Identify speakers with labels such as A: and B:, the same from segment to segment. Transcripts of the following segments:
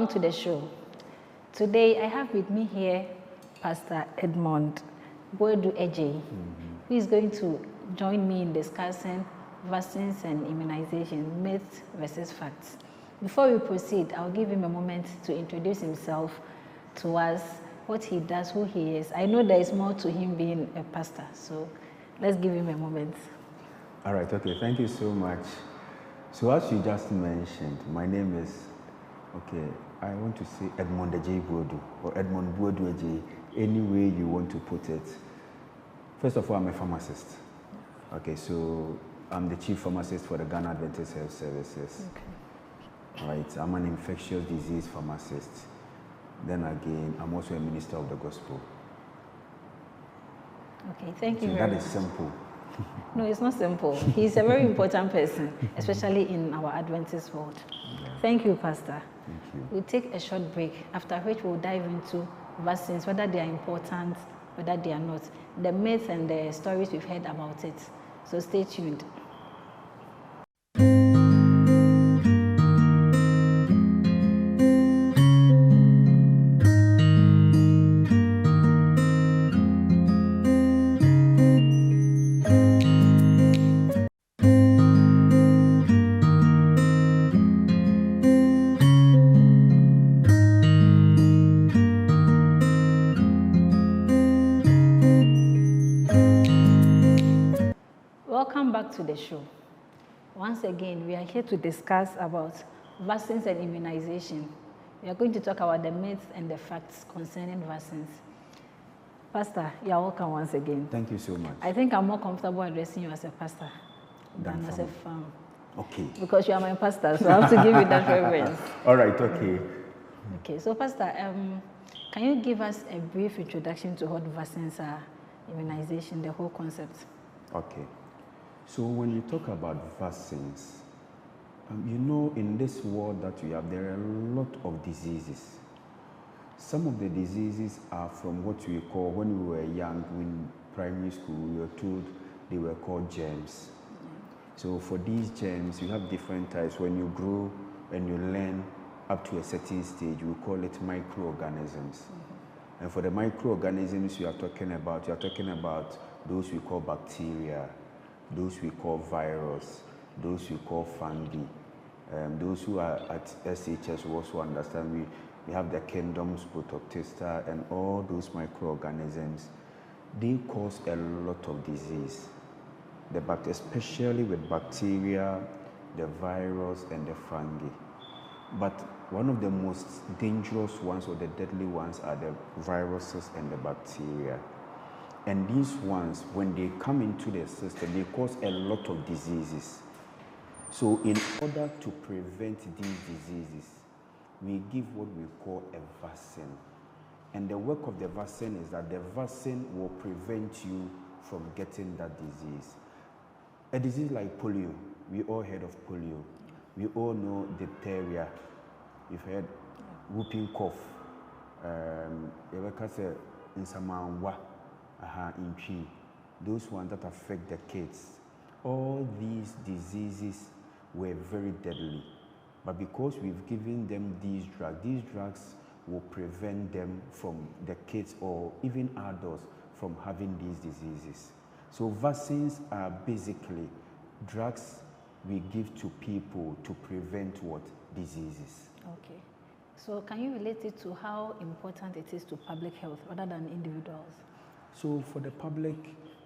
A: Welcome to the show. Today I have with me here Pastor Edmond Boadu Eje, who is going to join me in discussing vaccines and immunization, myths versus facts. Before we proceed, I'll give him a moment to introduce himself to us, what he does, who he is. I know there is more to him being a pastor, so let's give him a moment.
B: All right, okay, thank you so much. So as you just mentioned, my name is, I want to say Edmond Eje Boadu, or Edmond Boadu Eje, any way you want to put it. First of all, I'm a pharmacist. Okay, so I'm the chief pharmacist for the Ghana Adventist Health Services. Okay. Right, I'm an infectious disease pharmacist. Then again, I'm also a minister of the gospel.
A: Okay, thank you
B: so
A: very
B: that
A: much.
B: is simple.
A: No, it's not simple. He's a very important person, especially in our Adventist world. Yeah. Thank you, Pastor.
B: Thank you.
A: We'll take a short break, after which we'll dive into vaccines, whether they are important, whether they are not, the myths and the stories we've heard about it. So stay tuned. Welcome back to the show. Once again, we are here to discuss about vaccines and immunization. We are going to talk about the myths and the facts concerning vaccines. Pastor, you are welcome once again.
B: Thank you so much.
A: I think I'm more comfortable addressing you as a pastor than as a farm.
B: Okay.
A: Because you are my pastor, so I have to give you that reverence.
B: All right, okay.
A: Okay, so Pastor, can you give us a brief introduction to what vaccines are, immunization, the whole concept?
B: Okay. So when you talk about vaccines, you know, in this world that we have, there are a lot of diseases. Some of the diseases are from what we call, when we were young, in primary school, we were told they were called germs. So for these germs, you have different types. When you grow and you learn up to a certain stage, we call it microorganisms. And for the microorganisms you are talking about those we call bacteria, those we call virus, those we call fungi. Those who are at SHS will also understand we have the kingdoms, Protoctista, and all those microorganisms. They cause a lot of disease, especially with bacteria, the virus, and the fungi. But one of the most dangerous ones or the deadly ones are the viruses and the bacteria. And these ones, when they come into the system, they cause a lot of diseases. So in order to prevent these diseases, we give what we call a vaccine. And the work of the vaccine is that the vaccine will prevent you from getting that disease. A disease like polio, we all heard of polio. We all know diphtheria. You've heard whooping cough. Those ones that affect the kids. All these diseases were very deadly. But because we've given them these drugs will prevent them from the kids or even adults from having these diseases. So vaccines are basically drugs we give to people to prevent what? Diseases.
A: Okay. So can you relate it to how important it is to public health rather than individuals?
B: So for the public,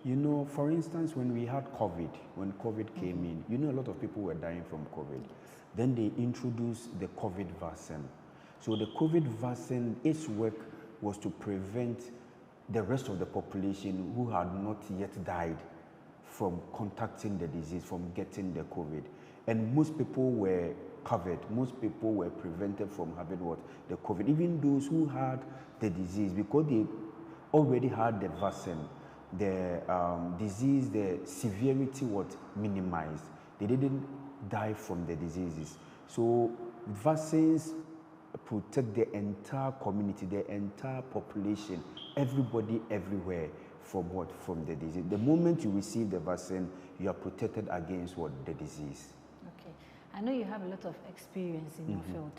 B: you know, for instance, when we had COVID, when COVID came in, you know, a lot of people were dying from COVID. Then they introduced the COVID vaccine. So the COVID vaccine, its work was to prevent the rest of the population who had not yet died from contacting the disease, from getting the COVID. And most people were covered. Most people were prevented from having what? The COVID. Even those who had the disease, because they already had the vaccine, the disease, the severity was minimized. They didn't die from the diseases. So vaccines protect the entire community, the entire population, everybody everywhere from what? From the disease. The moment you receive the vaccine, you are protected against what? The disease.
A: Okay. I know you have a lot of experience in your field,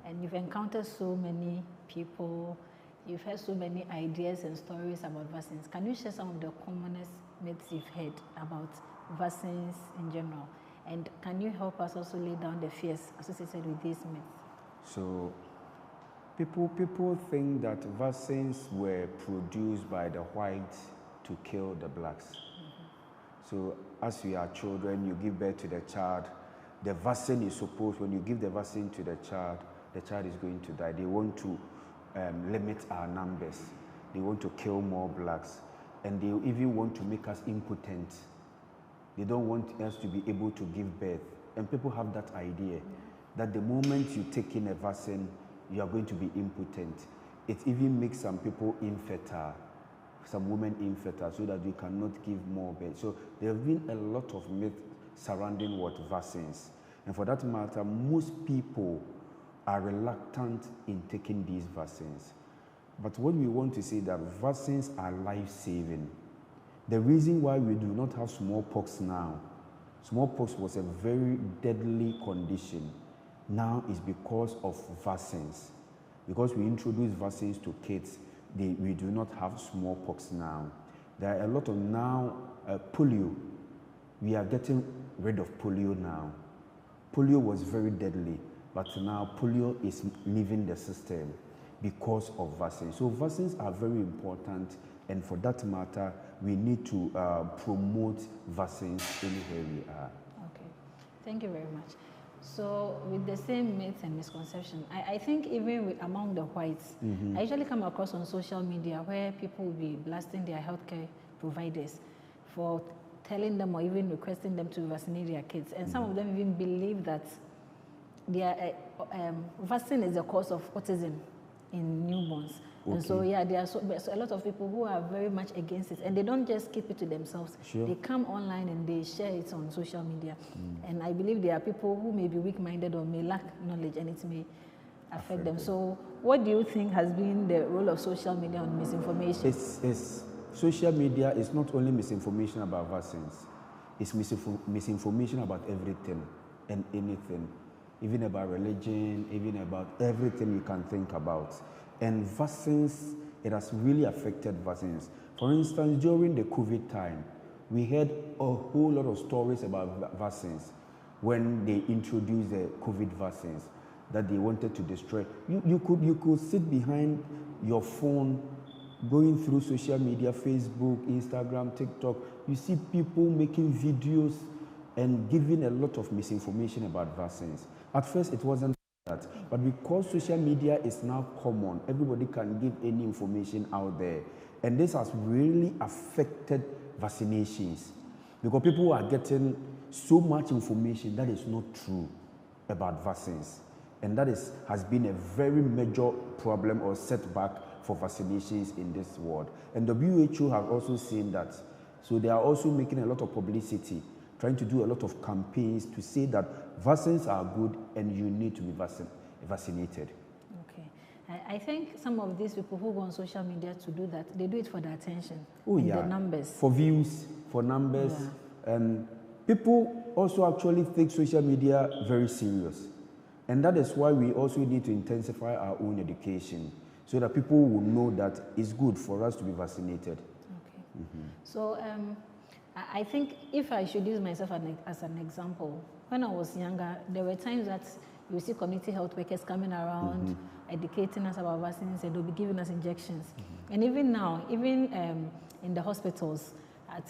A: and you've encountered so many people, you've heard so many ideas and stories about vaccines. Can you share some of the commonest myths you've heard about vaccines in general? And can you help us also lay down the fears associated with these myths?
B: So, people think that vaccines were produced by the whites to kill the blacks. So, as we are children, you give birth to the child. The vaccine is supposed, when you give the vaccine to the child is going to die. They want to limit our numbers. They want to kill more blacks. And they even want to make us impotent. They don't want us to be able to give birth. And people have that idea that the moment you take in a vaccine, you are going to be impotent. It even makes some people infertile, some women infertile, so that you cannot give more birth. So there have been a lot of myths surrounding what vaccines. And for that matter, most people are reluctant in taking these vaccines. But what we want to say that vaccines are life-saving. The reason why we do not have smallpox now, smallpox was a very deadly condition, now is because of vaccines. Because we introduce vaccines to kids, we do not have smallpox now. There are a lot of now polio. We are getting rid of polio now. Polio was very deadly, but now polio is leaving the system because of vaccines. So vaccines are very important, and for that matter, we need to promote vaccines anywhere we are.
A: Okay, thank you very much. So with the same myths and misconception, I think even among the whites, I usually come across on social media where people will be blasting their healthcare providers for telling them or even requesting them to vaccinate their kids. And some of them even believe that their vaccine is the cause of autism in newborns. Okay. And so, yeah, there are so a lot of people who are very much against it, and they don't just keep it to themselves. Sure. They come online and they share it on social media. And I believe there are people who may be weak-minded or may lack knowledge, and it may affect them. So what do you think has been the role of social media on misinformation?
B: Social media is not only misinformation about vaccines, it's misinformation about everything and anything, even about religion, even about everything you can think about. And vaccines, it has really affected vaccines. For instance, during the COVID time, we heard a whole lot of stories about vaccines when they introduced the COVID vaccines that they wanted to destroy. You could sit behind your phone going through social media, Facebook, Instagram, TikTok. You see people making videos and giving a lot of misinformation about vaccines. At first, it wasn't that, but because social media is now common, everybody can give any information out there, and this has really affected vaccinations because people are getting so much information that is not true about vaccines, and that has been a very major problem or setback for vaccinations in this world. And WHO have also seen that, so they are also making a lot of publicity, trying to do a lot of campaigns to say that vaccines are good and you need to be vaccinated.
A: Okay. I think some of these people who go on social media to do that, they do it for the attention.
B: Oh,
A: and
B: yeah.
A: the numbers.
B: For views, for numbers. Yeah. And people also actually take social media very serious. And that is why we also need to intensify our own education so that people will know that it's good for us to be vaccinated.
A: Okay. So, I think if I should use myself as an example, when I was younger, there were times that you see community health workers coming around, educating us about vaccines, and they'll be giving us injections. And even now, even in the hospitals, at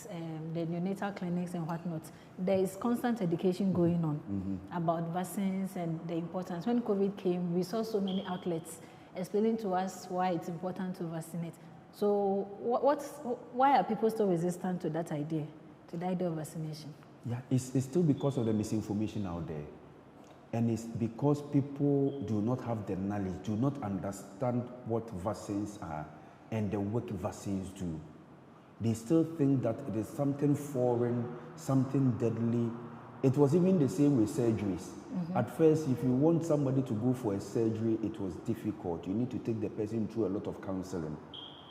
A: the neonatal clinics and whatnot, there is constant education going on about vaccines and the importance. When COVID came, we saw so many outlets explaining to us why it's important to vaccinate. So why are people still resistant to that idea, to the idea of vaccination?
B: Yeah, it's still because of the misinformation out there. And it's because people do not have the knowledge, do not understand what vaccines are and the work vaccines do. They still think that it is something foreign, something deadly. It was even the same with surgeries. At first, if you want somebody to go for a surgery, it was difficult. You need to take the person through a lot of counseling.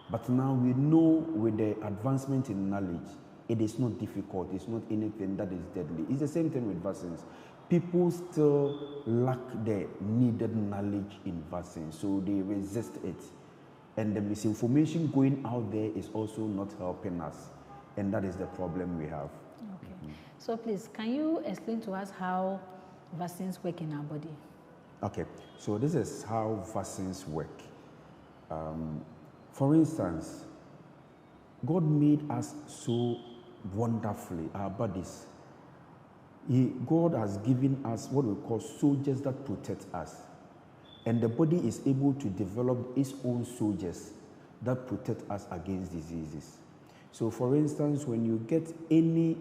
B: But now we know with the advancement in knowledge, it is not difficult. It's not anything that is deadly. It's the same thing with vaccines. people still lack the needed knowledge in vaccines, so they resist it. And the misinformation going out there is also not helping us. And that is the problem we have.
A: Okay. So please, can you explain to us how vaccines work in our body?
B: Okay, so this is how vaccines work. For instance, God made us so wonderfully, our bodies. God has given us what we call soldiers that protect us. And the body is able to develop its own soldiers that protect us against diseases. So for instance, when you get any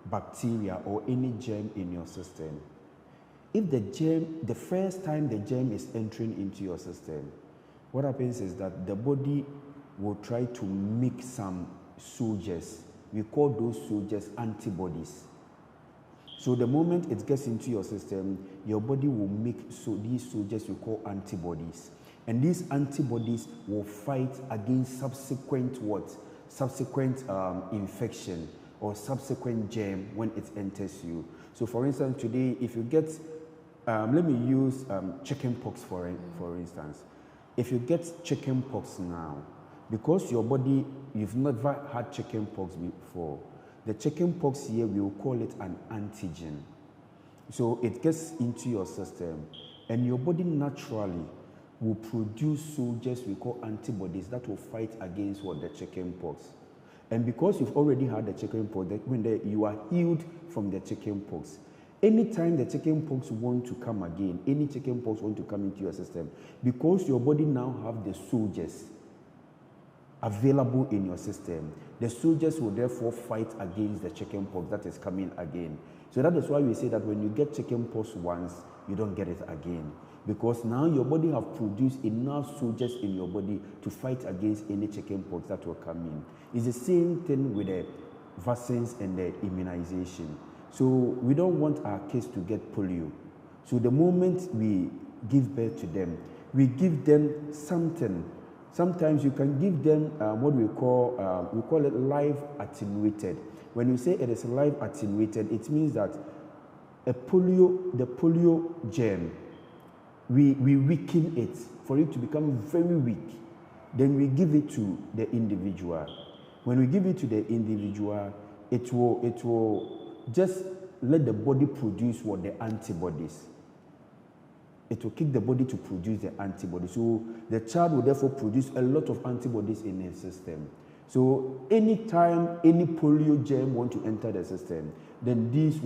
B: bacteria or any germ in your system, if the first time the germ is entering into your system, what happens is that the body will try to make some soldiers. We call those soldiers antibodies. So the moment it gets into your system, your body will make these soldiers we call antibodies. And these antibodies will fight against subsequent what? Subsequent infection or subsequent germ when it enters you. So for instance, today, if you get, let me use chicken pox for instance. If you get chicken pox now, because your body, you've never had chicken pox before, the chicken pox here, we will call it an antigen. So it gets into your system, and your body naturally will produce soldiers we call antibodies that will fight against what? The chicken pox. And because you've already had the chicken pox, when you are healed from the chicken pox, anytime the chicken pox want to come again, any chicken pox want to come into your system, because your body now have the soldiers available in your system, the soldiers will therefore fight against the chicken pox that is coming again. So that is why we say that when you get chicken pox once, you don't get it again. Because now your body have produced enough soldiers in your body to fight against any chicken pox that will come in. It's the same thing with the vaccines and the immunization. So we don't want our kids to get polio. So the moment we give birth to them, we give them something. Sometimes you can give them what we call it live attenuated. When you say it is live attenuated, it means that the polio germ, we weaken it for it to become very weak. Then we give it to the individual. When we give it to the individual, it will just let the body produce what? The antibodies. It will kick the body to produce the antibodies. So the child will therefore produce a lot of antibodies in his system. So anytime any polio germ want to enter the system, then these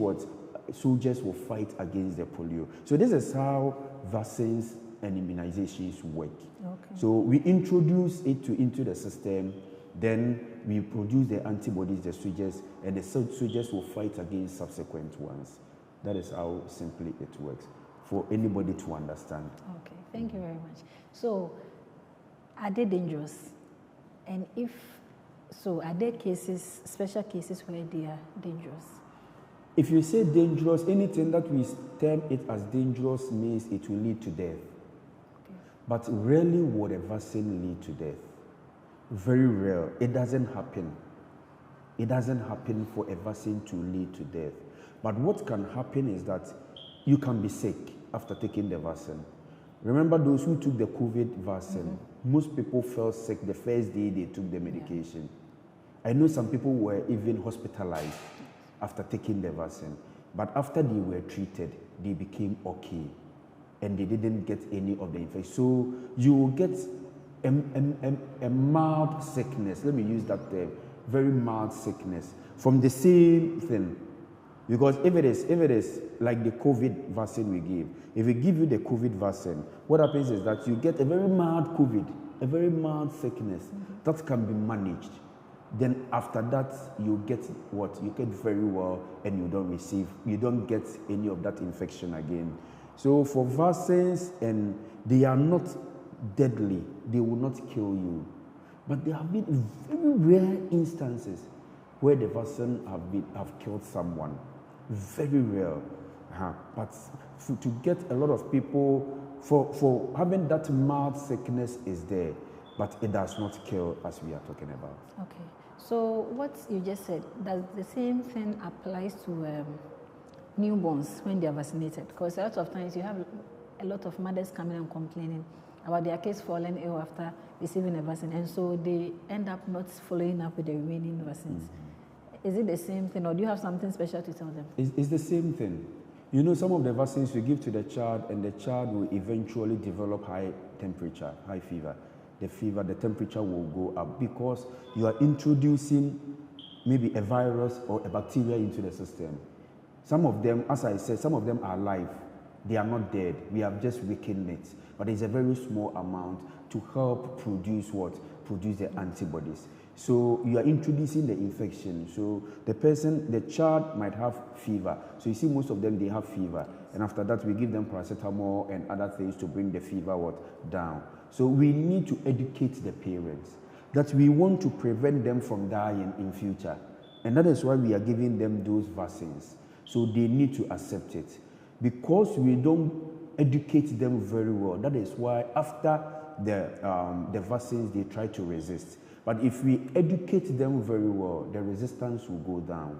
B: soldiers will fight against the polio. So this is how vaccines and immunizations work.
A: Okay.
B: So we introduce it into the system, then we produce the antibodies, the soldiers, and the soldiers will fight against subsequent ones. That is how simply it works, for anybody to understand.
A: Okay, thank you very much. So, are they dangerous? And if so, are there cases, special cases where they are dangerous?
B: If you say dangerous, anything that we term it as dangerous means it will lead to death.
A: Okay.
B: But rarely would a vaccine lead to death. Very rare. It doesn't happen. It doesn't happen for a vaccine to lead to death. But what can happen is that you can be sick after taking the vaccine. Remember those who took the COVID vaccine, most people fell sick the first day they took the medication. I know some people were even hospitalized after taking the vaccine, but after they were treated, they became okay and they didn't get any of the infection. So you will get a mild sickness, let me use that term, very mild sickness from the same thing. Because if it is like the COVID vaccine we give, if we give you the COVID vaccine, what happens is that you get a very mild COVID, a very mild sickness that can be managed. Then after that, you get what? You get very well and you don't get any of that infection again. So for vaccines, and they are not deadly, they will not kill you. But there have been very rare instances where the vaccine have killed someone. Very rare. But to get a lot of people, for having that mild sickness is there, but it does not kill as we are talking about.
A: Okay. So what you just said, does the same thing applies to newborns when they are vaccinated? Because a lot of times you have a lot of mothers coming and complaining about their kids falling ill after receiving a vaccine, and so they end up not following up with the remaining vaccines. Is it the same thing, or do you have something special to tell them?
B: It's the same thing. You know, some of the vaccines you give to the child, and the child will eventually develop high temperature, high fever. The temperature will go up because you are introducing maybe a virus or a bacteria into the system. Some of them, as I said, some of them are alive. They are not dead. We have just weakened it. But it's a very small amount to help produce what? Produce the antibodies. So you are introducing the infection. So the child might have fever. So you see most of them, they have fever. And after that, we give them paracetamol and other things to bring the fever down. So we need to educate the parents that we want to prevent them from dying in future. And that is why we are giving them those vaccines. So they need to accept it. Because we don't educate them very well, that is why after the vaccines, they try to resist. But if we educate them very well, the resistance will go down.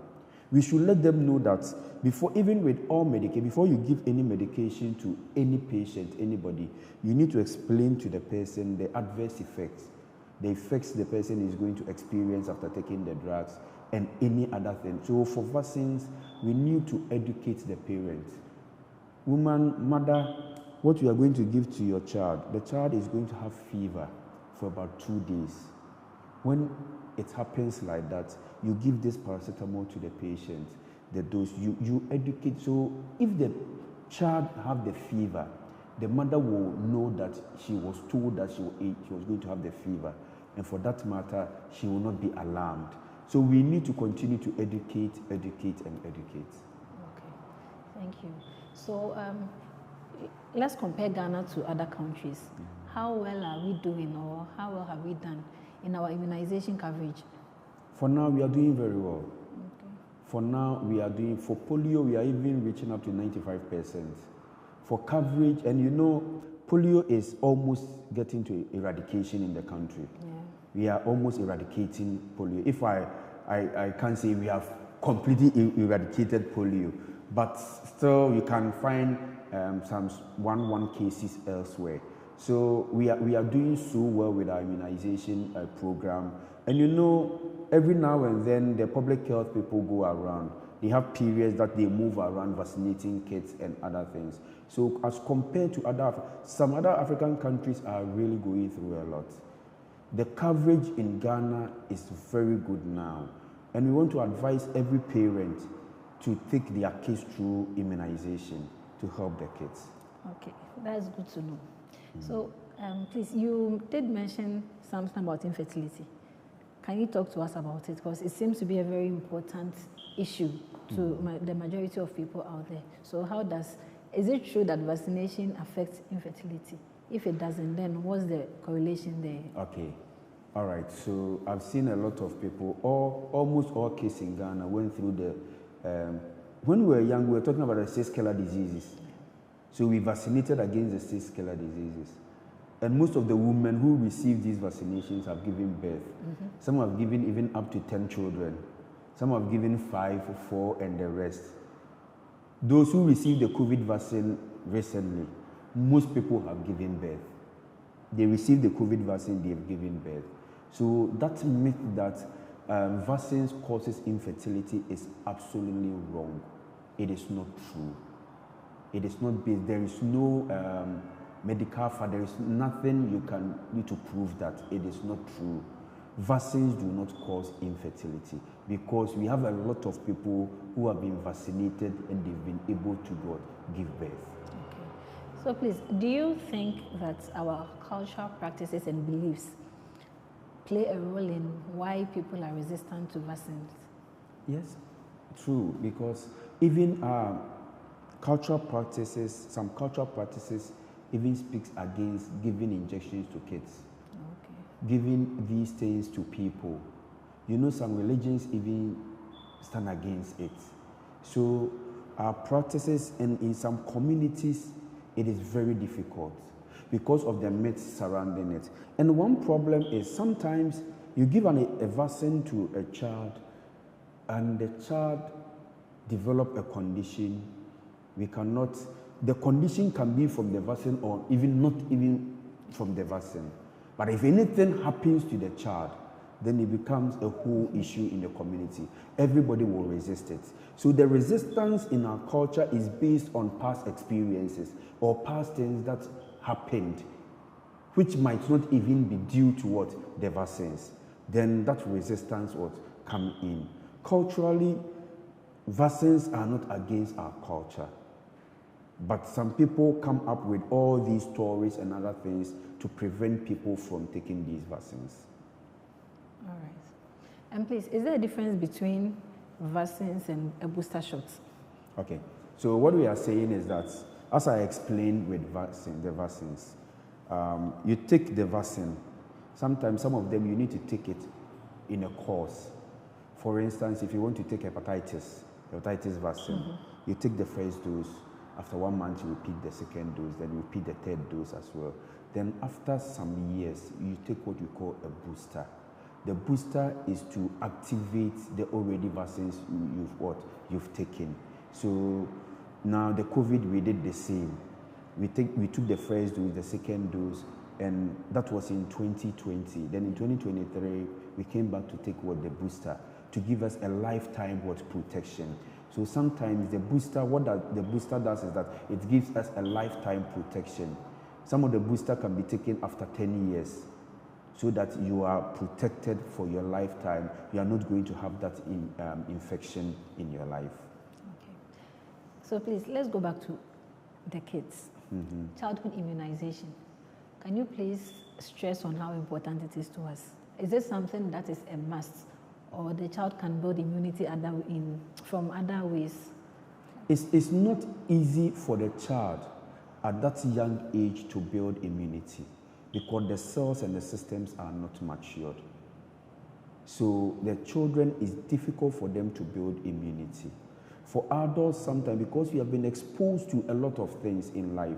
B: We should let them know that even with all medication, before you give any medication to any patient, anybody, you need to explain to the person the adverse effects, the effects the person is going to experience after taking the drugs, and any other thing. So for vaccines, we need to educate the parents. Woman, mother, what you are going to give to your child, the child is going to have fever for about 2 days. When it happens like that, you give this paracetamol to the patient, the dose, you educate. So if the child have the fever, the mother will know that she was told that she was going to have the fever. And for that matter, she will not be alarmed. So we need to continue to educate, and educate.
A: Okay, thank you. So let's compare Ghana to other countries. How well are we doing, or how well have we done in our immunization coverage?
B: For now, we are doing very well.
A: Okay.
B: For now, for polio, we are even reaching up to 95%. For coverage, and you know, polio is almost getting to eradication in the country.
A: Yeah.
B: We are almost eradicating polio. If I can't say we have completely eradicated polio, but still you can find some one cases elsewhere. So we are doing so well with our immunization program. And you know, every now and then the public health people go around. They have periods that they move around vaccinating kids and other things. So as compared to some other African countries are really going through a lot. The coverage in Ghana is very good now. And we want to advise every parent to take their kids through immunization to help their kids.
A: Okay, that's good to know. So please, you did mention something about infertility. Can you talk to us about it? Because it seems to be a very important issue to the majority of people out there. So is it true that vaccination affects infertility? If it doesn't, then what's the correlation there?
B: Okay. All right. So I've seen a lot of people, almost all cases in Ghana went through when we were young, we were talking about the 6 killer diseases. So we vaccinated against the 6 killer diseases. And most of the women who received these vaccinations have given birth. Some have given even up to 10 children. Some have given 5, 4, and the rest. Those who received the COVID vaccine recently, most people have given birth. They received the COVID vaccine, they have given birth. So that myth that vaccines causes infertility is absolutely wrong. It is not true. It is not based. There is no medical fact. There is nothing you can need to prove that it is not true. Vaccines do not cause infertility because we have a lot of people who have been vaccinated and they've been able to give birth.
A: Okay. So please, do you think that our cultural practices and beliefs play a role in why people are resistant to vaccines?
B: Yes, true, because even cultural practices, some cultural practices even speaks against giving injections to kids. Okay. Giving these things to people. You know, some religions even stand against it. So our practices, and in some communities, it is very difficult because of the myths surrounding it. And one problem is sometimes you give a vaccine to a child, and the child develop a condition, we cannot, the condition can be from the vaccine or even not even from the vaccine. But if anything happens to the child, then it becomes a whole issue in the community. Everybody will resist it. So the resistance in our culture is based on past experiences or past things that happened, which might not even be due to what? The vaccines. Then that resistance would come in. Culturally, vaccines are not against our culture. But some people come up with all these stories and other things to prevent people from taking these vaccines.
A: All right. And please, is there a difference between vaccines and a booster shot?
B: Okay. So what we are saying is that, as I explained with the vaccines, you take the vaccine. Sometimes some of them you need to take it in a course. For instance, if you want to take hepatitis vaccine, you take the first dose. After 1 month, you repeat the second dose, then you repeat the third dose as well. Then after some years, you take what you call a booster. The booster is to activate the already vaccines you've taken. So now the COVID, we did the same. We took the first dose, the second dose, and that was in 2020. Then in 2023, we came back to take the booster to give us a lifetime protection. So sometimes the booster, the booster does is that it gives us a lifetime protection. Some of the booster can be taken after 10 years so that you are protected for your lifetime. You are not going to have that infection in your life.
A: Okay. So please, let's go back to the kids. Childhood immunization. Can you please stress on how important it is to us? Is it something that is a must, or the child can build immunity from other ways?
B: It's not easy for the child at that young age to build immunity because the cells and the systems are not matured. So the children, it's difficult for them to build immunity. For adults, sometimes because we have been exposed to a lot of things in life,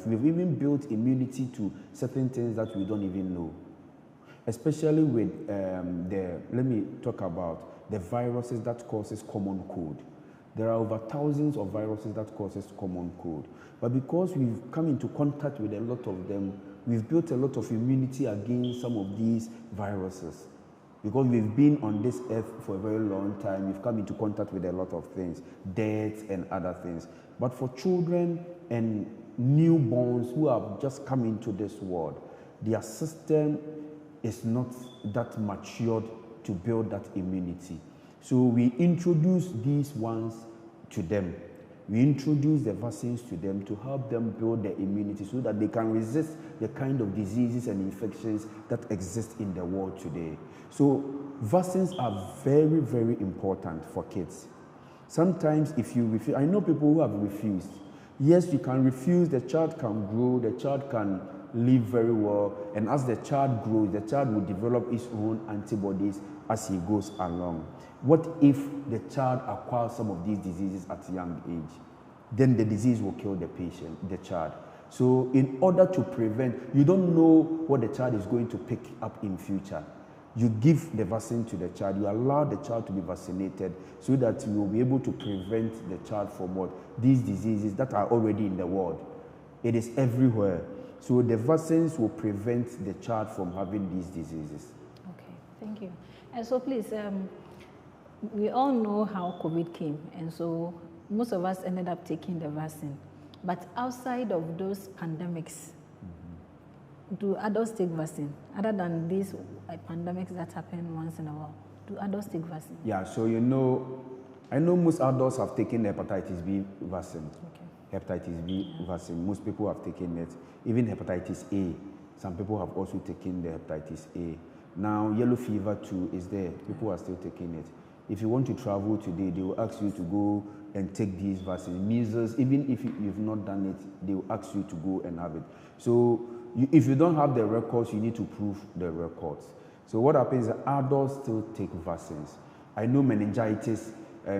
B: we've even built immunity to certain things that we don't even know. Especially with let me talk about the viruses that causes common cold. There are over thousands of viruses that causes common cold. But because we've come into contact with a lot of them, we've built a lot of immunity against some of these viruses. Because we've been on this earth for a very long time, we've come into contact with a lot of things, death and other things. But for children and newborns who have just come into this world, their system is not that matured to build that immunity. So we introduce these ones to them. We introduce the vaccines to them to help them build their immunity so that they can resist the kind of diseases and infections that exist in the world today. So vaccines are very, very important for kids. Sometimes if you refuse, I know people who have refused. Yes, you can refuse, the child can grow, the child can live very well, and as the child grows, the child will develop its own antibodies as he goes along. What if the child acquires some of these diseases at a young age? Then the disease will kill the child. So in order to prevent, you don't know what the child is going to pick up in future. You give the vaccine to the child, you allow the child to be vaccinated so that you will be able to prevent the child from these diseases that are already in the world. It is everywhere. So the vaccines will prevent the child from having these diseases.
A: Okay, thank you. And so please, we all know how COVID came, and so most of us ended up taking the vaccine. But outside of those pandemics, do adults take vaccine? Other than these pandemics that happen once in a while, do adults take vaccine?
B: Yeah, so I know most adults have taken the hepatitis B vaccine. Okay. Hepatitis B vaccine, most people have taken it. Even hepatitis A, some people have also taken the hepatitis A. Now, yellow fever too is there. People are still taking it. If you want to travel today, they will ask you to go and take these vaccines. Measles, even if you've not done it, they will ask you to go and have it. So if you don't have the records, you need to prove the records. So what happens is adults still take vaccines. I know meningitis,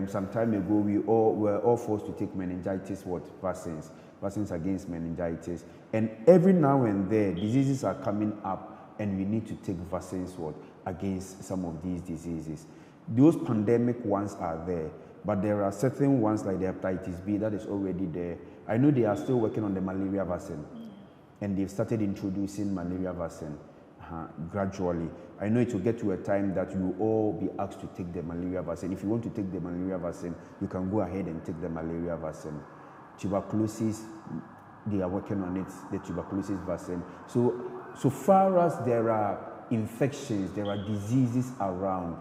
B: some time ago, we were all forced to take meningitis vaccines against meningitis. And every now and then, diseases are coming up and we need to take vaccines against some of these diseases. Those pandemic ones are there, but there are certain ones like the hepatitis B that is already there. I know they are still working on the malaria vaccine, and they've started introducing malaria vaccine gradually. I know it will get to a time that you will all be asked to take the malaria vaccine. If you want to take the malaria vaccine, you can go ahead and take the malaria vaccine. Tuberculosis, they are working on it, the tuberculosis vaccine. So far as there are infections, there are diseases around,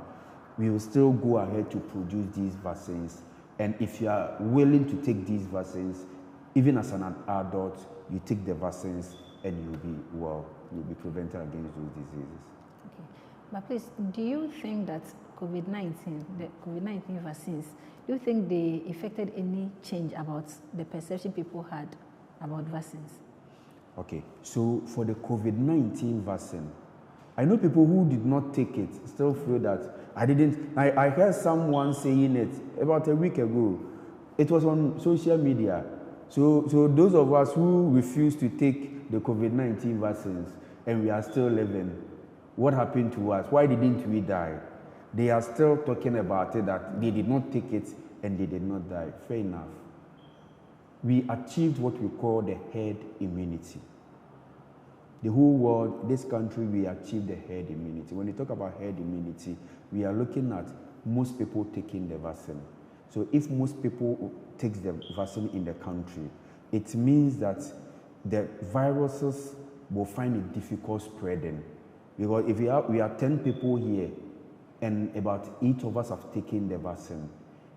B: we will still go ahead to produce these vaccines. And if you are willing to take these vaccines, even as an adult, you take the vaccines and you'll be well, you'll be prevented against those diseases.
A: Okay. But please, do you think that COVID-19, the COVID-19 vaccines, do you think they affected any change about the perception people had about vaccines?
B: Okay, so for the COVID-19 vaccine, I know people who did not take it still feel that I heard someone saying it about a week ago. It was on social media. So those of us who refuse to take the COVID-19 vaccines and we are still living, what happened to us? Why didn't we die? They are still talking about it, that they did not take it and they did not die. Fair enough. We achieved what we call the herd immunity. The whole world, this country, we achieved the herd immunity. When we talk about herd immunity, we are looking at most people taking the vaccine. So if most people take the vaccine in the country, it means that the viruses will find it difficult spreading. Because if we are 10 people here and about 8 of us have taken the vaccine,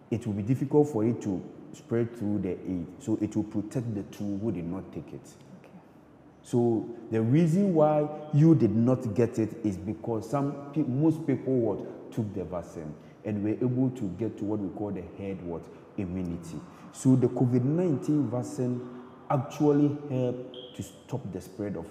B: it will be difficult for it to spread through the 8. So it will protect the 2 who did not take it.
A: Okay.
B: So the reason why you did not get it is because most people took the vaccine and were able to get to what we call the herd immunity. So the COVID-19 vaccine actually helped to stop the spread of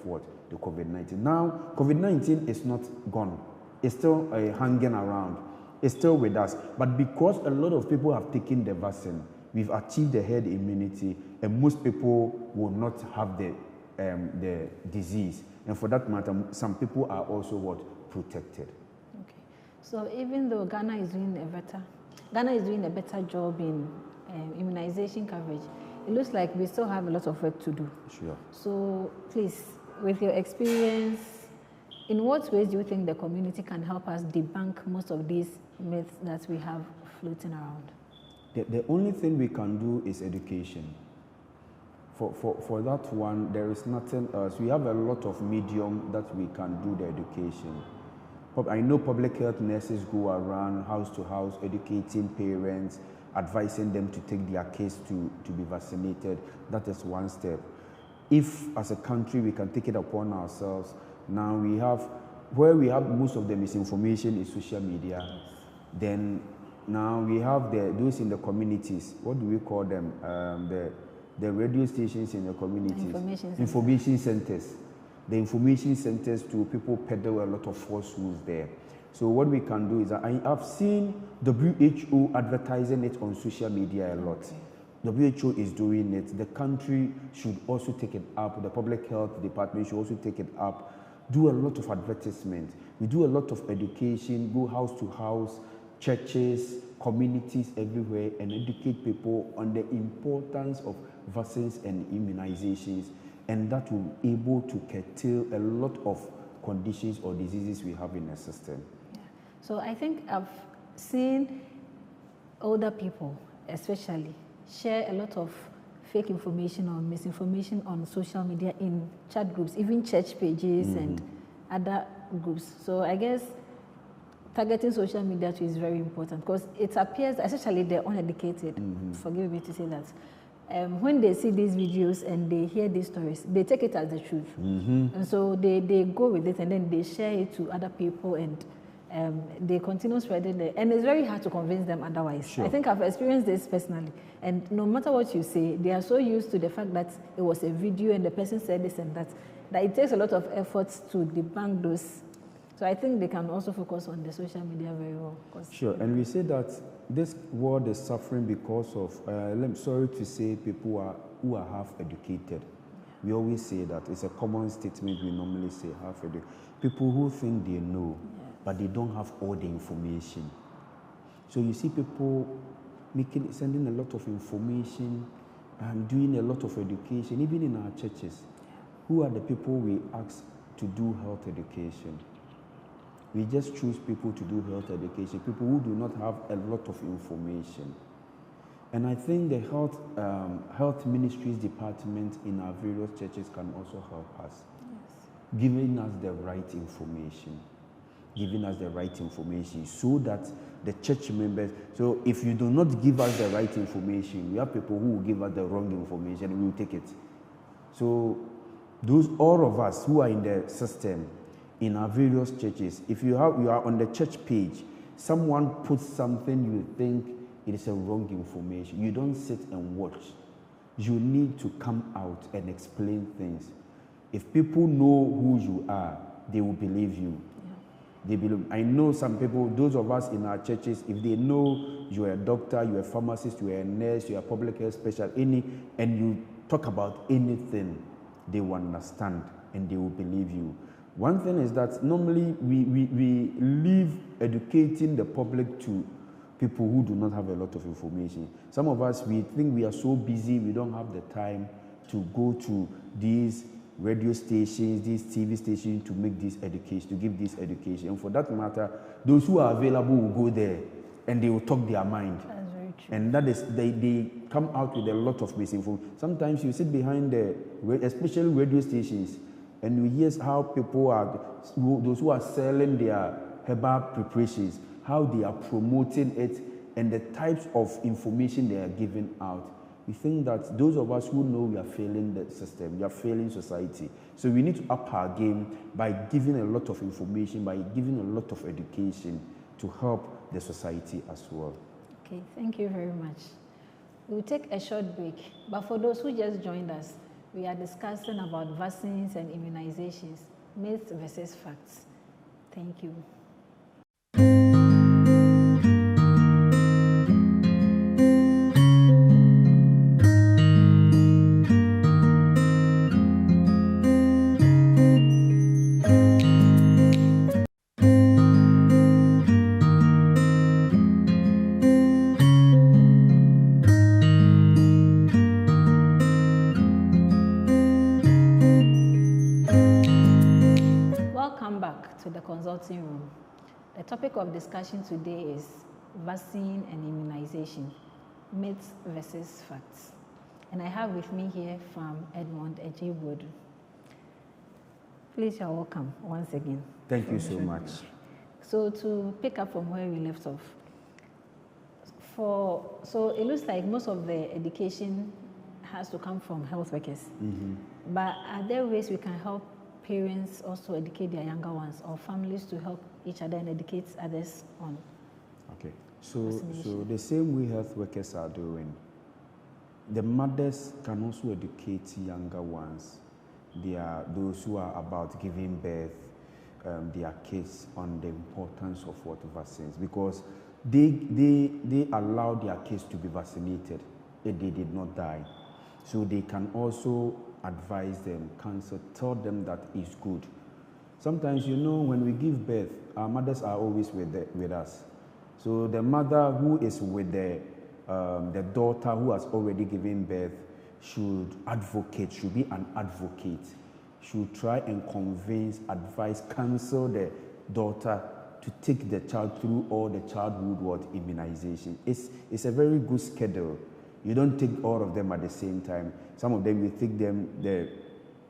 B: the COVID-19. Now, COVID-19 is not gone. It's still hanging around. It's still with us. But because a lot of people have taken the vaccine, we've achieved the herd immunity, and most people will not have the disease. And for that matter, some people are also protected.
A: Okay. So even though Ghana is doing a better job in immunization coverage, it looks like we still have a lot of work to do.
B: Sure.
A: So please, with your experience, in what ways do you think the community can help us debunk most of these myths that we have floating around?
B: The only thing we can do is education. For that one, there is nothing else. We have a lot of medium that we can do the education. I know public health nurses go around house to house educating parents, advising them to take their kids to be vaccinated. That is one step. If as a country we can take it upon ourselves, now where we have most of the misinformation is social media. Then now we have those in the communities. What do we call them? The radio stations in the communities. Information centers. The information centers too, people peddle a lot of falsehoods there. So what we can do is that I have seen WHO advertising it on social media a lot. WHO is doing it. The country should also take it up. The public health department should also take it up. Do a lot of advertisement. We do a lot of education, go house to house, churches, communities everywhere, and educate people on the importance of vaccines and immunizations, and that will be able to curtail a lot of conditions or diseases we have in the system.
A: Yeah. So I think I've seen older people, especially, share a lot of fake information or misinformation on social media in chat groups, even church pages and other groups. So I guess targeting social media too is very important, because it appears, especially the uneducated, forgive me to say that, when they see these videos and they hear these stories, they take it as the truth. And so they go with it and then they share it to other people, and they continue spreading it. And it's very hard to convince them otherwise. Sure. I think I've experienced this personally. And no matter what you say, they are so used to the fact that it was a video and the person said this and that it takes a lot of efforts to debunk those. So I think they can also focus on the social media very well.
B: Sure, and we say that this world is suffering because of, I'm sorry to say, people who are half educated. We always say that. It's a common statement we normally say, half educated. People who think they know, but they don't have all the information. So you see people sending a lot of information and doing a lot of education, even in our churches. Who are the people we ask to do health education? We just choose people to do health education, people who do not have a lot of information. And I think the health ministries department in our various churches can also help us, giving us the right information, so that the church members, so if you do not give us the right information, we have people who will give us the wrong information and we will take it. So all of us who are in the system, in our various churches, if you are on the church page, someone puts something you think it is a wrong information, you don't sit and watch. You need to come out and explain things. If people know who you are, they will believe you. They believe. I know some people, those of us in our churches, if they know you're a doctor, you're a pharmacist, you're a nurse, you're a public health specialist, and you talk about anything, they will understand and they will believe you. One thing is that normally we leave educating the public to people who do not have a lot of information. Some of us, we think we are so busy, we don't have the time to go to these radio stations, these TV stations to make this education, to give this education. And for that matter, those who are available will go there and they will talk their mind.
A: That's very true.
B: And that is, they come out with a lot of misinformation. Sometimes you sit behind especially radio stations, and you hear how people those who are selling their herbal preparations, how they are promoting it, and the types of information they are giving out. We think that those of us who know we are failing the system, we are failing society. So we need to up our game by giving a lot of information, by giving a lot of education to help the society as well.
A: Okay, thank you very much. We'll take a short break, but for those who just joined us, we are discussing about vaccines and immunizations, myths versus facts. Thank you. To the consulting room. The topic of discussion today is vaccine and immunization, myths versus facts. And I have with me here from Edmond Ejebodu. Please, you're welcome once again.
B: Thank you so much.
A: So to pick up from where we left off, so it looks like most of the education has to come from health workers. Mm-hmm. But are there ways we can help parents also educate their younger ones, or families to help each other and educate others on?
B: Okay, so the same way health workers are doing, the mothers can also educate younger ones. They are those who are about giving birth, their kids, on the importance of what vaccines, because they allow their kids to be vaccinated if they did not die. So they can also advise them, counsel, tell them that it's good. Sometimes, when we give birth, our mothers are always with us. So the mother who is with the daughter who has already given birth should be an advocate, should try and convince, advise, counsel the daughter to take the child through all the childhood immunization. It's a very good schedule. You don't take all of them at the same time. Some of them, you take them the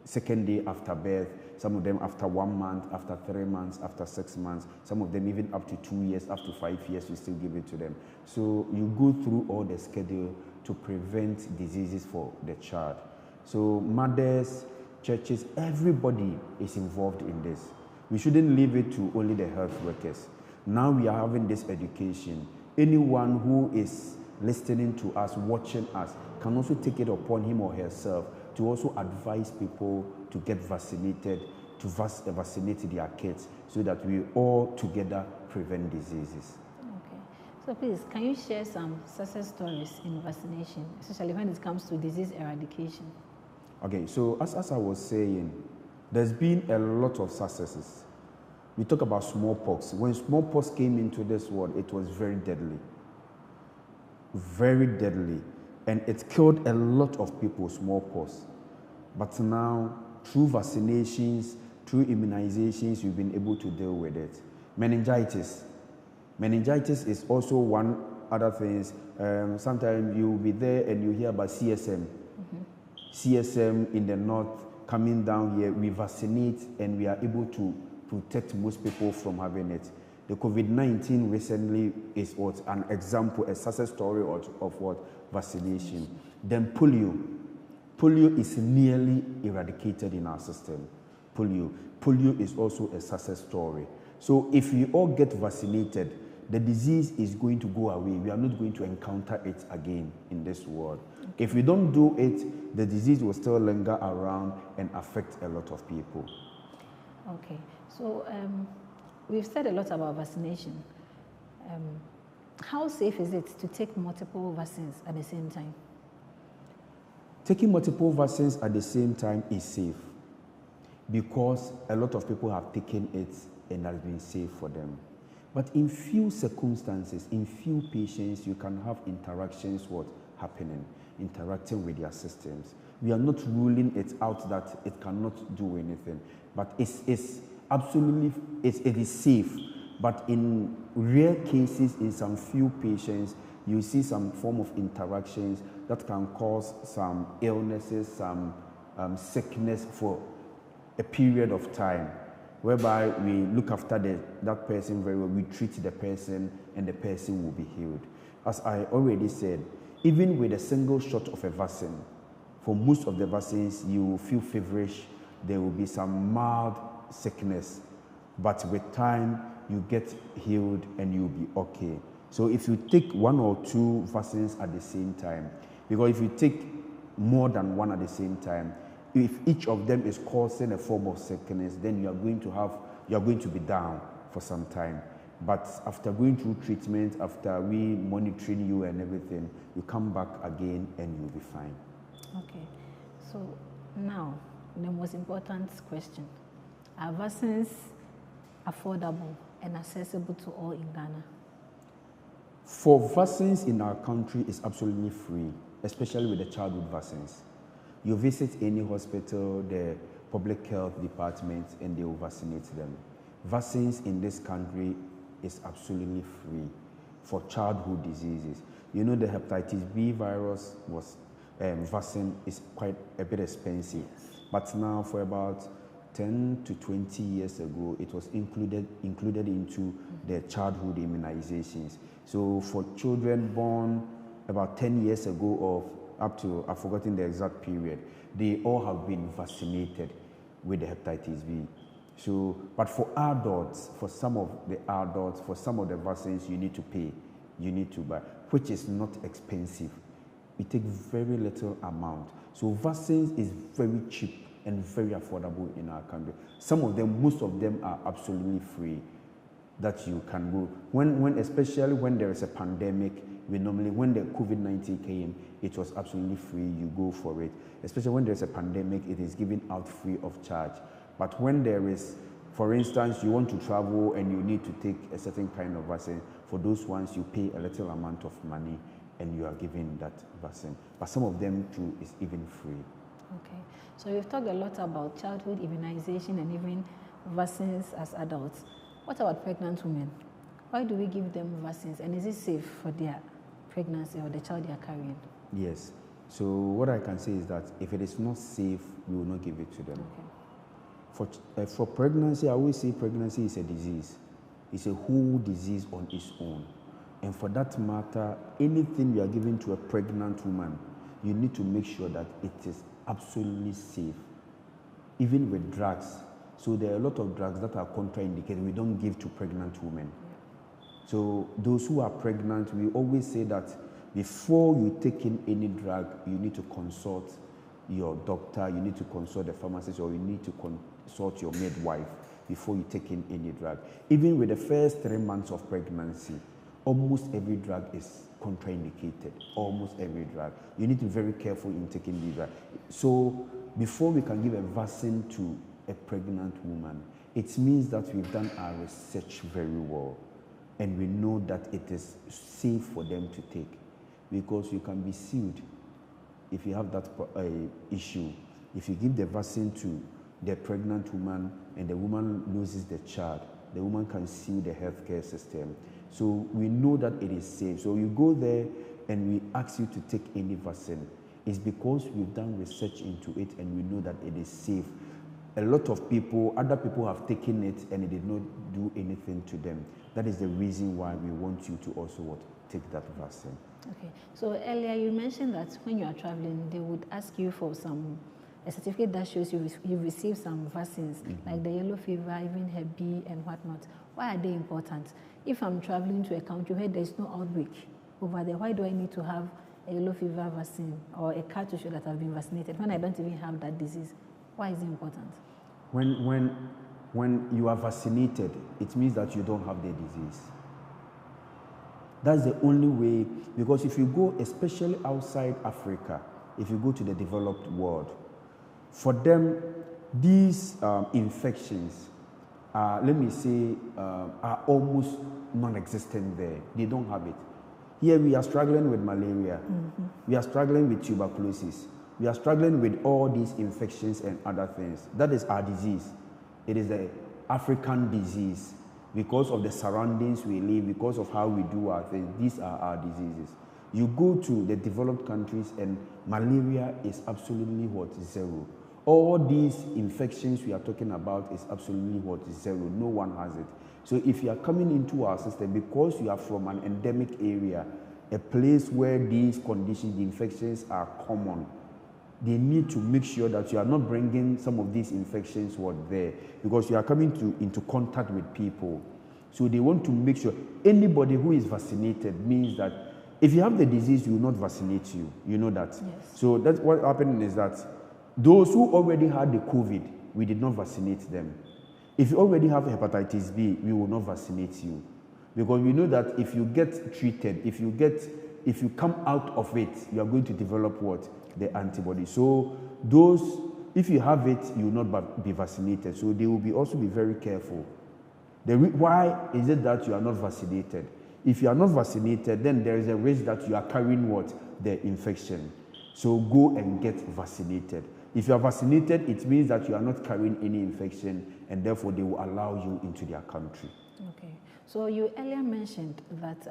B: second day after birth, some of them after 1 month, after 3 months, after 6 months, some of them even up to 2 years, up to 5 years, you still give it to them. So you go through all the schedule to prevent diseases for the child. So mothers, churches, everybody is involved in this. We shouldn't leave it to only the health workers. Now we are having this education. Anyone who is listening to us, watching us, can also take it upon him or herself to also advise people to get vaccinated, to vaccinate their kids, so that we all together prevent diseases.
A: Okay. So please, can you share some success stories in vaccination, especially when it comes to disease eradication?
B: Okay, so as I was saying, there's been a lot of successes. We talk about smallpox. When smallpox came into this world, it was very deadly. Very deadly. And it killed a lot of people, smallpox. But now, through vaccinations, through immunizations, we've been able to deal with it. Meningitis. Meningitis is also one other thing. Sometimes you'll be there and you hear about CSM. CSM in the north coming down here, we vaccinate and we are able to protect most people from having it. The COVID-19 recently is what an example, a success story of what? Vaccination. Then polio. Polio is nearly eradicated in our system. Polio. Polio is also a success story. So if we all get vaccinated, the disease is going to go away. We are not going to encounter it again in this world. If we don't do it, the disease will still linger around and affect a lot of people.
A: Okay. So we've said a lot about vaccination. How safe is it to take multiple vaccines at the same time?
B: Taking multiple vaccines at the same time is safe because a lot of people have taken it and has been safe for them. But in few circumstances, in few patients, you can have interactions interacting with their systems. We are not ruling it out that it cannot do anything, but it is safe. But in rare cases, in some few patients, you see some form of interactions that can cause some illnesses, some sickness for a period of time, whereby we look after that person very well, we treat the person, and the person will be healed. As I already said, even with a single shot of a vaccine, for most of the vaccines, you will feel feverish, there will be some mild sickness, but with time, you get healed and you'll be okay. So if you take one or two vaccines at the same time, because if you take more than one at the same time, if each of them is causing a form of sickness, then you are going to be down for some time. But after going through treatment, after we monitoring you and everything, you come back again and you'll be fine.
A: Okay. So now, the most important question. Are vaccines affordable and accessible to all in Ghana?
B: For vaccines in our country, it's absolutely free, especially with the childhood vaccines. You visit any hospital, the public health department, and they will vaccinate them. Vaccines in this country is absolutely free for childhood diseases. You know, the hepatitis B virus vaccine is quite a bit expensive, but now for about 10 to 20 years ago, it was included into the childhood immunizations. So for children born about 10 years ago or up to, I've forgotten the exact period, they all have been vaccinated with the hepatitis B. So, but for adults, for some of the vaccines, you need to pay, you need to buy, which is not expensive. It takes very little amount. So vaccines is very cheap and very affordable in our country. Some of them, most of them are absolutely free that you can go. Especially when there is a pandemic, when the COVID-19 came, it was absolutely free, you go for it. Especially when there's a pandemic, it is given out free of charge. But when there is, for instance, you want to travel and you need to take a certain kind of vaccine, for those ones you pay a little amount of money and you are given that vaccine. But some of them too is even free.
A: Okay. So you've talked a lot about childhood immunization and even vaccines as adults. What about pregnant women? Why do we give them vaccines, and is it safe for their pregnancy or the child they are carrying?
B: Yes. So what I can say is that if it is not safe, we will not give it to them. Okay. For pregnancy, I always say pregnancy is a disease. It's a whole disease on its own. And for that matter, anything you are giving to a pregnant woman, you need to make sure that it is absolutely safe, even with drugs. So there are a lot of drugs that are contraindicated. We don't give to pregnant women. So those who are pregnant, we always say that before you take in any drug, you need to consult your doctor, you need to consult the pharmacist, or you need to consult your midwife before you take in any drug. Even with the first 3 months of pregnancy, almost every drug is contraindicated, almost every drug. You need to be very careful in taking the drug. So before we can give a vaccine to a pregnant woman, it means that we've done our research very well and we know that it is safe for them to take, because you can be sued if you have that issue. If you give the vaccine to the pregnant woman and the woman loses the child, the woman can sue the healthcare system. So we know that it is safe. So you go there and we ask you to take any vaccine. It's because we've done research into it and we know that it is safe. A lot of people, other people have taken it and it did not do anything to them. That is the reason why we want you to also take that vaccine.
A: Okay. So earlier you mentioned that when you are traveling, they would ask you for a certificate that shows you received some vaccines, like the yellow fever, even Hep B and whatnot. Why are they important? If I'm traveling to a country where there's no outbreak over there, why do I need to have a yellow fever vaccine or a card to show that I've been vaccinated when I don't even have that disease? Why is it important?
B: When you are vaccinated, it means that you don't have the disease. That's the only way, because if you go, especially outside Africa, if you go to the developed world, for them, these infections, let me say, are almost non-existent there. They don't have it. Here we are struggling with malaria. We are struggling with tuberculosis. We are struggling with all these infections and other things. That is our disease. It is the African disease. Because of the surroundings we live, because of how we do our things, these are our diseases. You go to the developed countries and malaria is absolutely zero. All these infections we are talking about is absolutely zero. No one has it. So if you are coming into our system, because you are from an endemic area, a place where these conditions, the infections are common, they need to make sure that you are not bringing some of these infections there, because you are coming into contact with people. So they want to make sure anybody who is vaccinated means that if you have the disease, we will not vaccinate you. You know that.
A: Yes.
B: So that's what happened is that those who already had the COVID, we did not vaccinate them. If you already have hepatitis B, we will not vaccinate you. Because we know that if you get treated, if you come out of it, you are going to develop what? The antibody. So those, if you have it, you will not be vaccinated. So they will also be very careful. Why is it that you are not vaccinated? If you are not vaccinated, then there is a risk that you are carrying what? The infection. So go and get vaccinated. If you are vaccinated, it means that you are not carrying any infection, and therefore they will allow you into their country.
A: Okay. So you earlier mentioned that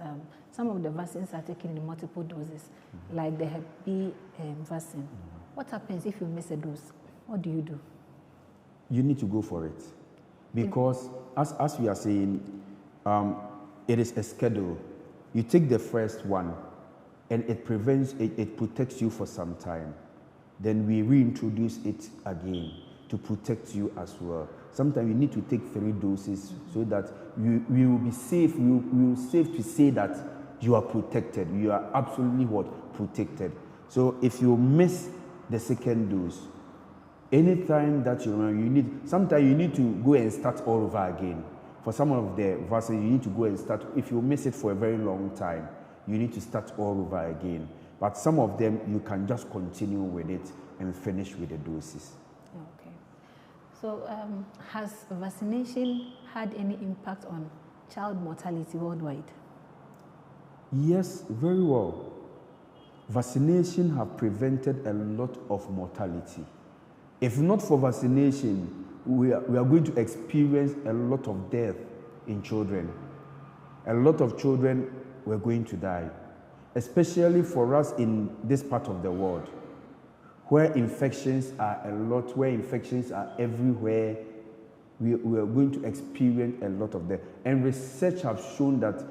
A: some of the vaccines are taken in multiple doses, like the Hep B vaccine. What happens if you miss a dose? What do you do?
B: You need to go for it. Because as we are saying, it is a schedule. You take the first one, and it protects you for some time. Then we reintroduce it again to protect you as well. Sometimes you need to take 3 doses so that you will be safe. We will safe to say that you are protected. You are absolutely protected. So if you miss the second dose, anytime that sometimes you need to go and start all over again. For some of the vaccines, you need to go and start. If you miss it for a very long time, you need to start all over again. But some of them, you can just continue with it and finish with the doses.
A: Okay. So has vaccination had any impact on child mortality worldwide?
B: Yes, very well. Vaccination have prevented a lot of mortality. If not for vaccination, we are going to experience a lot of death in children. A lot of children were going to die, especially for us in this part of the world, where infections are a lot, where infections are everywhere. We are going to experience a lot of death. And research has shown that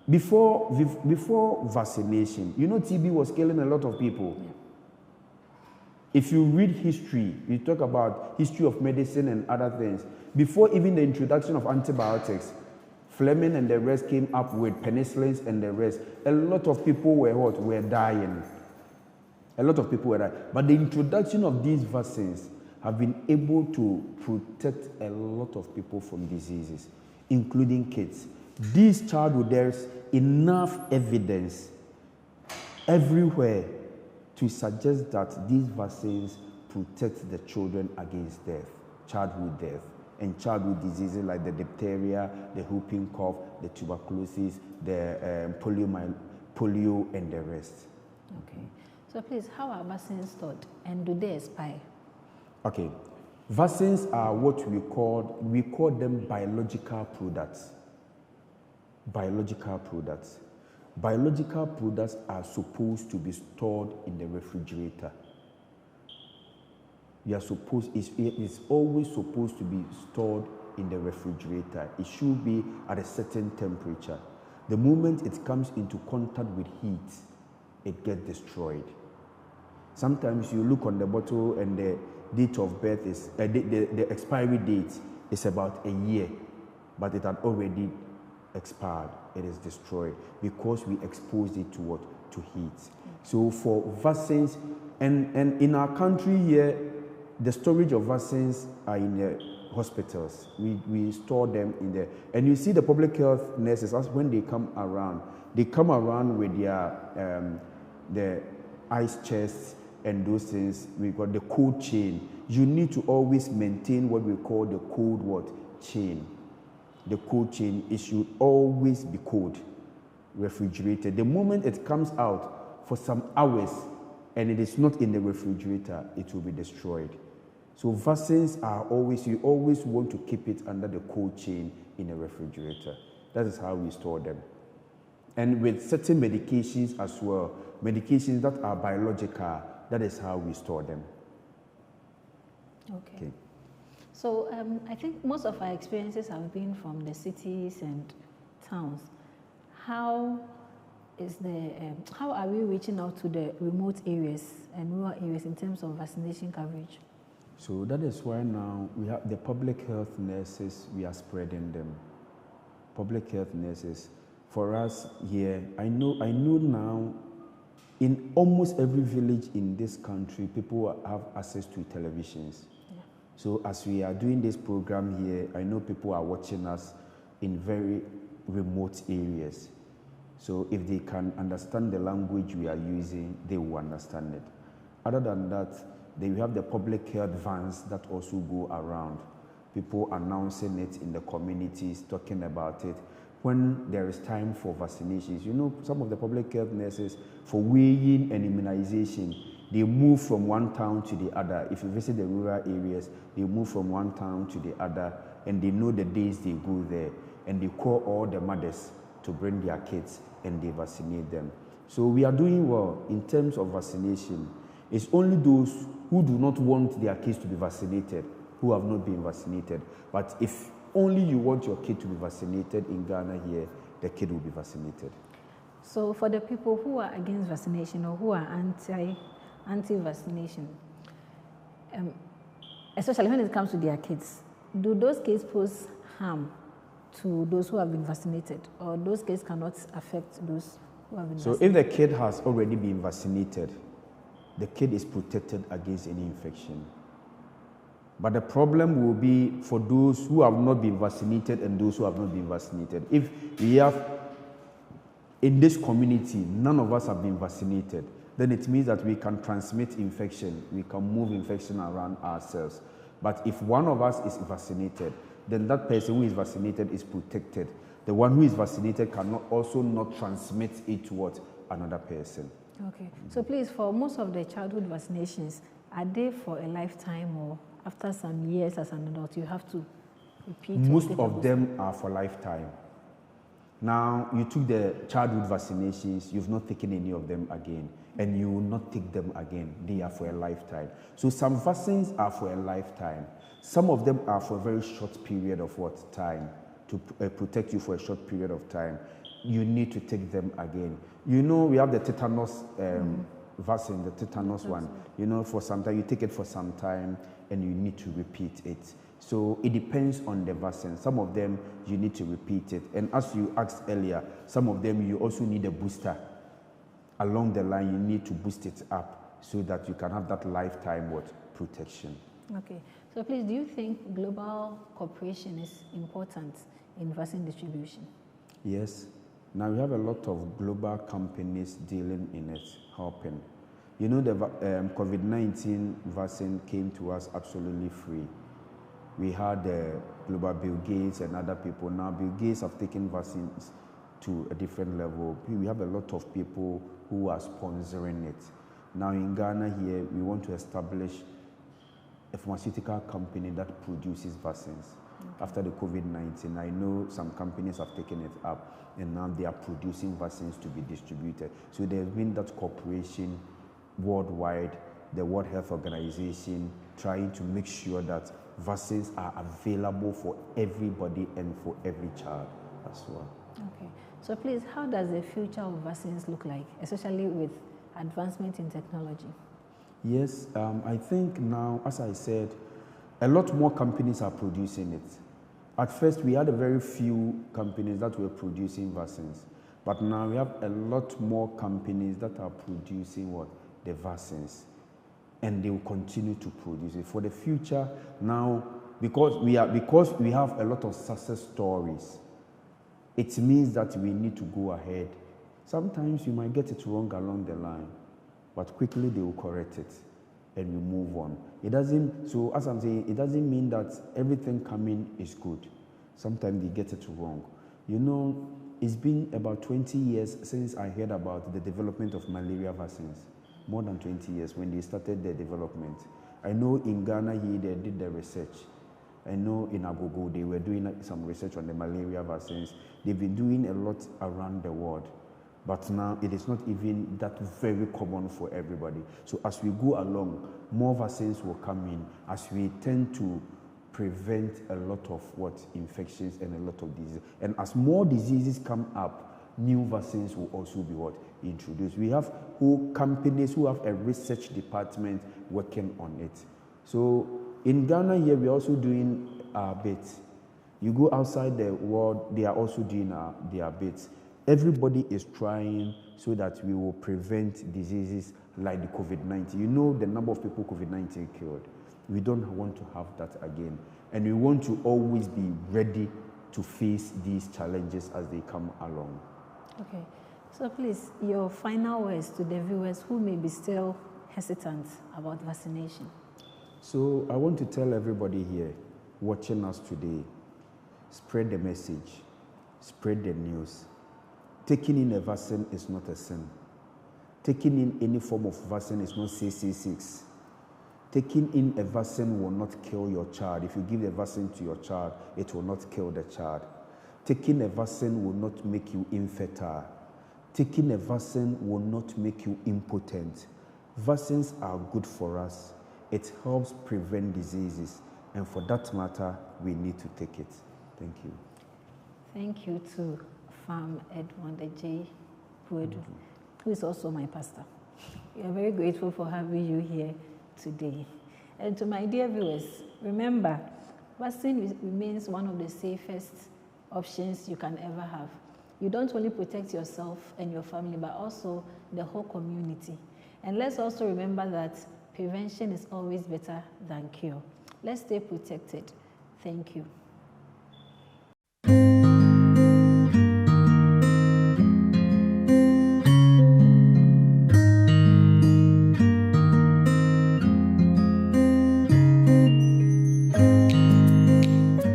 B: before vaccination, TB was killing a lot of people. Yeah. If you read history, you talk about history of medicine and other things. Before even the introduction of antibiotics, Fleming and the rest came up with penicillins and the rest. A lot of people were dying. A lot of people were dying. But the introduction of these vaccines have been able to protect a lot of people from diseases, including kids. These childhood, there's enough evidence everywhere to suggest that these vaccines protect the children against death. childhood death and childhood diseases like the diphtheria, the whooping cough, the tuberculosis, the polio, and the rest.
A: Okay. So please, how are vaccines stored and do they expire?
B: Okay. Vaccines are what we call them biological products. Biological products. Biological products are supposed to be stored in the refrigerator. It's always supposed to be stored in the refrigerator. It should be at a certain temperature. The moment it comes into contact with heat, it gets destroyed. Sometimes you look on the bottle and the date of birth is, the expiry date is about a year, but it had already expired. It is destroyed because we exposed it to what? To heat. So for vaccines, and in our country here, the storage of vaccines are in the hospitals. We store them in there. And you see the public health nurses, as when they come around with their the ice chests and those things. We got the cold chain. You need to always maintain what we call the cold chain. The cold chain, it should always be cold, refrigerated. The moment it comes out for some hours and it is not in the refrigerator, it will be destroyed. So vaccines are always, you always want to keep it under the cold chain in a refrigerator. That is how we store them. And with certain medications as well, medications that are biological, that is how we store them.
A: Okay. So I think most of our experiences have been from the cities and towns. How are we reaching out to the remote areas and rural areas in terms of vaccination coverage?
B: So that is why now we have the public health nurses, we are spreading them. Public health nurses. For us here, I know now in almost every village in this country, people have access to televisions. Yeah. So as we are doing this program here, I know people are watching us in very remote areas. So if they can understand the language we are using, they will understand it. Other than that, then we have the public health vans that also go around. People announcing it in the communities, talking about it. When there is time for vaccinations, you know, some of the public health nurses, for weighing and immunization, they move from one town to the other. If you visit the rural areas, they move from one town to the other, and they know the days they go there, and they call all the mothers to bring their kids, and they vaccinate them. So we are doing well in terms of vaccination. It's only those who do not want their kids to be vaccinated who have not been vaccinated. But if only you want your kid to be vaccinated in Ghana here, the kid will be vaccinated.
A: So for the people who are against vaccination or who are anti-vaccination, especially when it comes to their kids, do those kids pose harm to those who have been vaccinated, or those kids cannot affect those who have been vaccinated?
B: So if the kid has already been vaccinated, the kid is protected against any infection. But the problem will be for those who have not been vaccinated and those who have not been vaccinated. If we have, in this community, none of us have been vaccinated, then it means that we can transmit infection, we can move infection around ourselves. But if one of us is vaccinated, then that person who is vaccinated is protected. The one who is vaccinated cannot also not transmit it to another person.
A: Okay. So please, for most of the childhood vaccinations, are they for a lifetime, or after some years as an adult, you have to repeat?
B: Most of them are for lifetime. Now, you took the childhood vaccinations, you've not taken any of them again, and you will not take them again. They are for a lifetime. So some vaccines are for a lifetime. Some of them are for a very short period of time, to protect you for a short period of time. You need to take them again. You know, we have the tetanus vaccine, the tetanus one. You know, for some time, you take it for some time, and you need to repeat it. So it depends on the vaccine. Some of them, you need to repeat it. And as you asked earlier, some of them, you also need a booster. Along the line, you need to boost it up so that you can have that lifetime protection.
A: Okay. So please, do you think global cooperation is important in vaccine distribution?
B: Yes. Now we have a lot of global companies dealing in it, helping. You know, the COVID-19 vaccine came to us absolutely free. We had Global Bill Gates and other people. Now Bill Gates have taken vaccines to a different level. We have a lot of people who are sponsoring it. Now in Ghana here, we want to establish a pharmaceutical company that produces vaccines. After the COVID-19, I know some companies have taken it up and now they are producing vaccines to be distributed. So there's been that cooperation worldwide, the World Health Organization, trying to make sure that vaccines are available for everybody and for every child as well.
A: Okay. So please, how does the future of vaccines look like, especially with advancement in technology?
B: Yes, I think now, as I said, a lot more companies are producing it. At first, we had a very few companies that were producing vaccines, but now we have a lot more companies that are producing what? The vaccines, and they will continue to produce it for the future. Now, because we have a lot of success stories, it means that we need to go ahead. Sometimes you might get it wrong along the line, but quickly they will correct it and we move on. It doesn't, so as I'm saying, it doesn't mean that everything coming is good. Sometimes they get it wrong. You know, it's been about 20 years since I heard about the development of malaria vaccines. More than 20 years when they started the development. I know in Ghana here they did the research. I know in Agogo they were doing some research on the malaria vaccines. They've been doing a lot around the world. But now it is not even that very common for everybody. So as we go along, more vaccines will come in as we tend to prevent a lot of infections and a lot of diseases. And as more diseases come up, new vaccines will also be introduced. We have whole companies who have a research department working on it. So in Ghana here, we're also doing our bit. You go outside the world, they are also doing their bits. Everybody is trying so that we will prevent diseases like the COVID-19. You know the number of people COVID-19 killed. We don't want to have that again. And we want to always be ready to face these challenges as they come along.
A: Okay. So please, your final words to the viewers who may be still hesitant about vaccination.
B: So I want to tell everybody here watching us today, spread the message, spread the news. Taking in a vaccine is not a sin. Taking in any form of vaccine is not 666. Taking in a vaccine will not kill your child. If you give the vaccine to your child, it will not kill the child. Taking a vaccine will not make you infertile. Taking a vaccine will not make you impotent. Vaccines are good for us. It helps prevent diseases. And for that matter, we need to take it. Thank you.
A: Thank you to Farm Edmond J. Puedu, who is also my pastor. We are very grateful for having you here today. And to my dear viewers, remember, vaccine remains one of the safest options you can ever have. You don't only protect yourself and your family, but also the whole community. And let's also remember that prevention is always better than cure. Let's stay protected. Thank you.